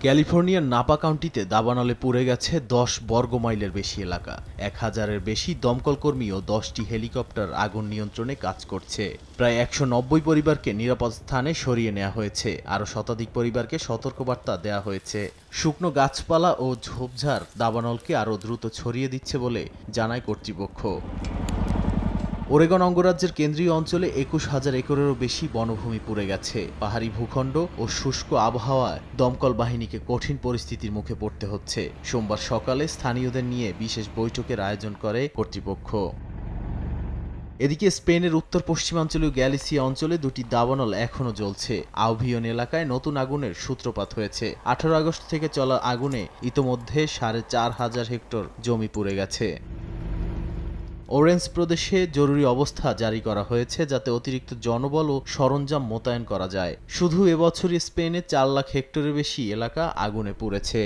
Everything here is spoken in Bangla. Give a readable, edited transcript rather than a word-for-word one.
ক্যালিফোর্নিয়ার নাপা কাউন্টিতে দাবানলে পুড়ে গেছে ১০ বর্গমাইলের বেশি এলাকা। ১,০০০-এর বেশি দমকল কর্মী ও ১০টি হেলিকপ্টার আগুন নিয়ন্ত্রণে কাজ করছে। প্রায় ১৯০ পরিবারকে নিরাপদ স্থানে সরিয়ে নেওয়া হয়েছে। আরও শতাধিক পরিবারকে সতর্কবার্তা দেওয়া হয়েছে। শুকনো গাছপালা ও ঝোপঝাড় দাবানলকে আরও দ্রুত ছড়িয়ে দিচ্ছে বলে জানায় কর্তৃপক্ষ। ওরেগন অঙ্গরাজ্যের কেন্দ্রীয় অঞ্চলে ২১,০০০ একরেরও বেশি বনভূমি পুড়ে গেছে। পাহাড়ি ভূখণ্ড ও শুষ্ক আবহাওয়ায় দমকল বাহিনীকে কঠিন পরিস্থিতির মুখে পড়তে হচ্ছে। সোমবার সকালে স্থানীয়দের নিয়ে বিশেষ বৈঠকের আয়োজন করে কর্তৃপক্ষ। এদিকে স্পেনের উত্তর পশ্চিমাঞ্চলীয় গ্যালিসিয়া অঞ্চলে দুটি দাবানল এখনও জ্বলছে। আউভিয়ন এলাকায় নতুন আগুনের সূত্রপাত হয়েছে। ১৮ আগস্ট থেকে চলা আগুনে ইতোমধ্যে ৪,৫০০ হেক্টর জমি পুড়ে গেছে। অরেঞ্জ প্রদেশে জরুরি অবস্থা জারি করা হয়েছে যাতে অতিরিক্ত জনবল ও সরঞ্জাম মোতায়েন করা যায়। শুধু এবছরই স্পেনে ৪ লাখ হেক্টরের বেশি এলাকা আগুনে পুড়েছে।